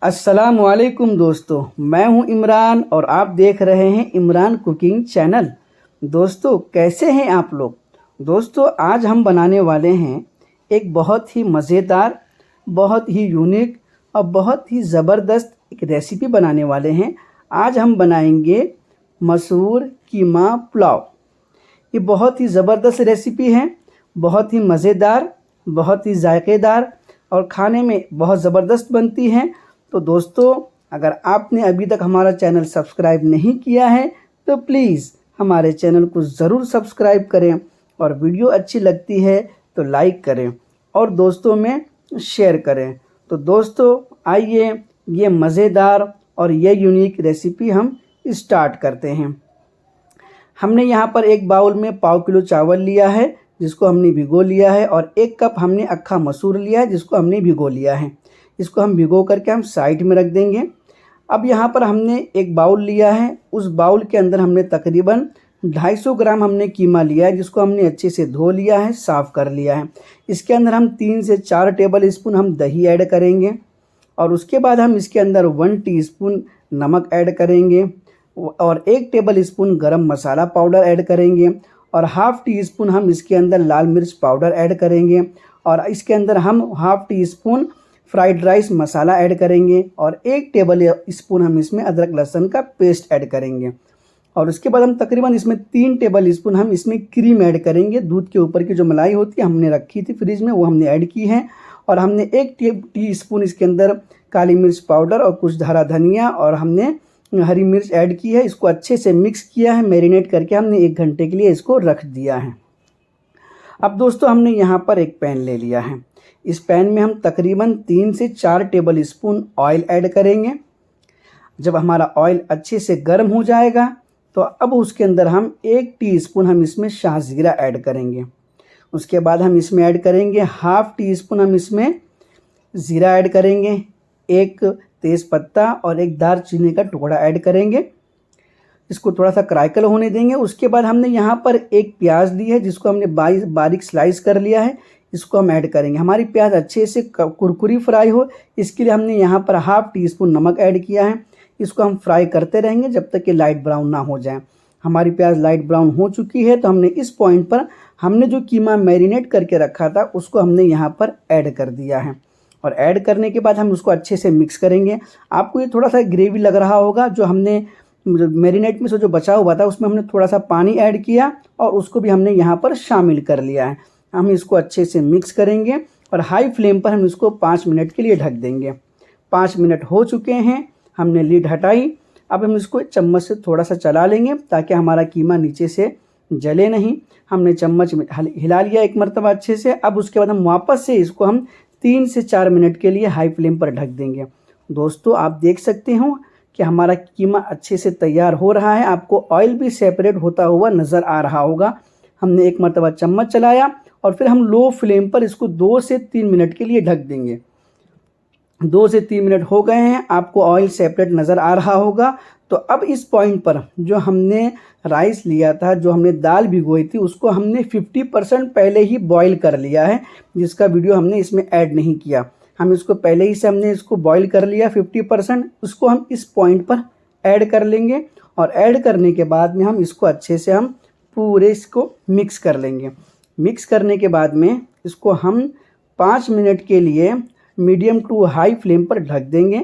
अस्सलाम वालेकुम दोस्तों, मैं हूं इमरान और आप देख रहे हैं इमरान कुकिंग चैनल। दोस्तों कैसे हैं आप लोग। दोस्तों आज हम बनाने वाले हैं एक बहुत ही मज़ेदार, बहुत ही यूनिक और बहुत ही ज़बरदस्त एक रेसिपी बनाने वाले हैं। आज हम बनाएंगे मसूर कीमा पुलाव। ये बहुत ही ज़बरदस्त रेसिपी है, बहुत ही मज़ेदार, बहुत ही जायकेदार और खाने में बहुत ज़बरदस्त बनती है। तो दोस्तों अगर आपने अभी तक हमारा चैनल सब्सक्राइब नहीं किया है तो प्लीज़ हमारे चैनल को ज़रूर सब्सक्राइब करें और वीडियो अच्छी लगती है तो लाइक करें और दोस्तों में शेयर करें। तो दोस्तों आइए ये मज़ेदार और ये यूनिक रेसिपी हम स्टार्ट करते हैं। हमने यहाँ पर एक बाउल में 1/4 किलो चावल लिया है जिसको हमने भिगो लिया है और 1 कप हमने अक्खा मसूर लिया है जिसको हमने भिगो लिया है। इसको हम भिगो करके हम साइड में रख देंगे। अब यहाँ पर हमने एक बाउल लिया है, उस बाउल के अंदर हमने तकरीबन 250 ग्राम हमने कीमा लिया है जिसको हमने अच्छे से धो लिया है, साफ़ कर लिया है। इसके अंदर हम 3 से 4 टेबल स्पून हम दही ऐड करेंगे और उसके बाद हम इसके अंदर 1 टीस्पून नमक ऐड करेंगे और 1 टेबल स्पून गरम मसाला पाउडर ऐड करेंगे और ½ टीस्पून हम इसके अंदर लाल मिर्च पाउडर ऐड करेंगे और इसके अंदर हम ½ टीस्पून फ्राइड राइस मसाला ऐड करेंगे और 1 टेबल स्पून हम इसमें अदरक लहसुन का पेस्ट ऐड करेंगे और उसके बाद हम तकरीबन इसमें 3 टेबल स्पून हम इसमें क्रीम ऐड करेंगे। दूध के ऊपर की जो मलाई होती है हमने रखी थी फ्रिज में, वो हमने ऐड की है और हमने 1 टीस्पून इसके अंदर काली मिर्च पाउडर और कुछ हरा धनिया और हमने हरी मिर्च ऐड की है। इसको अच्छे से मिक्स किया है, मैरिनेट करके हमने 1 घंटे के लिए इसको रख दिया है। अब दोस्तों हमने यहाँ पर एक पैन ले लिया है, इस पैन में हम तकरीबन 3 से 4 टेबल स्पून ऑयल ऐड करेंगे। जब हमारा ऑयल अच्छे से गर्म हो जाएगा तो अब उसके अंदर हम 1 टीस्पून हम इसमें शाहजीरा ऐड करेंगे। उसके बाद हम इसमें ऐड करेंगे ½ टीस्पून हम इसमें ज़ीरा ऐड करेंगे, 1 तेज़पत्ता और 1 दालचीनी का टुकड़ा ऐड करेंगे। इसको थोड़ा सा क्रैकल होने देंगे। उसके बाद हमने यहाँ पर एक प्याज ली है जिसको हमने बारीक स्लाइस कर लिया है, इसको हम ऐड करेंगे। हमारी प्याज अच्छे से कुरकुरी फ्राई हो इसके लिए हमने यहाँ पर ½ टीस्पून नमक ऐड किया है। इसको हम फ्राई करते रहेंगे जब तक कि लाइट ब्राउन ना हो जाए। हमारी प्याज लाइट ब्राउन हो चुकी है तो हमने इस पॉइंट पर हमने जो कीमा मैरिनेट करके रखा था उसको हमने यहाँ पर ऐड कर दिया है और ऐड करने के बाद हम उसको अच्छे से मिक्स करेंगे। आपको ये थोड़ा सा ग्रेवी लग रहा होगा, जो हमने मैरिनेट में से जो बचा हुआ था उसमें हमने थोड़ा सा पानी ऐड किया और उसको भी हमने यहाँ पर शामिल कर लिया है। हम इसको अच्छे से मिक्स करेंगे और हाई फ्लेम पर हम इसको 5 मिनट के लिए ढक देंगे। 5 मिनट हो चुके हैं, हमने लीड हटाई। अब हम इसको चम्मच से थोड़ा सा चला लेंगे ताकि हमारा कीमा नीचे से जले नहीं। हमने चम्मच में हिला लिया 1 मरतबा अच्छे से। अब उसके बाद हम वापस से इसको हम 3 से 4 मिनट के लिए हाई फ्लेम पर ढक देंगे। दोस्तों आप देख सकते हो कि हमारा कीमा अच्छे से तैयार हो रहा है, आपको ऑयल भी सेपरेट होता हुआ नज़र आ रहा होगा। हमने 1 मरतबा चम्मच चलाया और फिर हम लो फ्लेम पर इसको 2 से 3 मिनट के लिए ढक देंगे। 2 से 3 मिनट हो गए हैं, आपको ऑयल सेपरेट नज़र आ रहा होगा। तो अब इस पॉइंट पर जो हमने राइस लिया था, जो हमने दाल भिगोई थी, उसको हमने 50% पहले ही बॉईल कर लिया है, जिसका वीडियो हमने इसमें ऐड नहीं किया। हम इसको पहले ही से हमने इसको बॉईल कर लिया 50%। उसको हम इस पॉइंट पर ऐड कर लेंगे और ऐड करने के बाद में हम इसको अच्छे से हम पूरे इसको मिक्स कर लेंगे। मिक्स करने के बाद में इसको हम 5 मिनट के लिए मीडियम टू हाई फ्लेम पर ढक देंगे।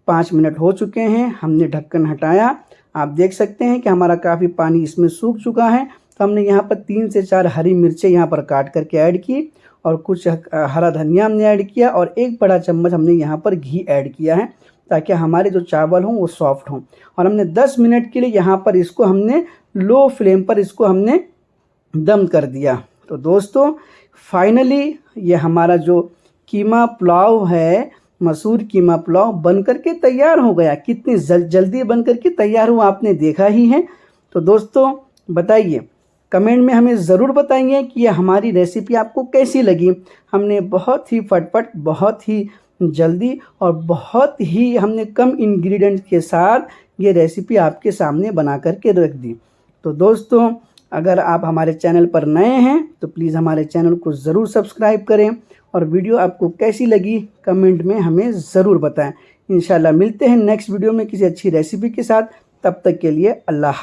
5 मिनट हो चुके हैं, हमने ढक्कन हटाया। आप देख सकते हैं कि हमारा काफ़ी पानी इसमें सूख चुका है। तो हमने यहाँ पर 3 से 4 हरी मिर्चें यहाँ पर काट करके ऐड की और कुछ हरा धनिया हमने ऐड किया और 1 बड़ा चम्मच हमने यहाँ पर घी ऐड किया है ताकि हमारे जो चावल हों वो सॉफ्ट हों। और हमने 10 मिनट के लिए यहाँ पर इसको हमने लो फ्लेम पर इसको हमने दम कर दिया। तो दोस्तों फाइनली ये हमारा जो कीमा पुलाव है, मसूर कीमा पुलाव बन करके तैयार हो गया। कितनी जल्दी बन करके तैयार हुआ आपने देखा ही है। तो दोस्तों बताइए, कमेंट में हमें ज़रूर बताइए कि ये हमारी रेसिपी आपको कैसी लगी। हमने बहुत ही फटफट, बहुत ही जल्दी और बहुत ही हमने कम इंग्रेडिएंट्स के साथ ये रेसिपी आपके सामने बना करके रख दी। तो दोस्तों अगर आप हमारे चैनल पर नए हैं तो प्लीज़ हमारे चैनल को ज़रूर सब्सक्राइब करें और वीडियो आपको कैसी लगी कमेंट में हमें ज़रूर बताएं। इंशाल्लाह मिलते हैं नेक्स्ट वीडियो में किसी अच्छी रेसिपी के साथ। तब तक के लिए अल्लाह।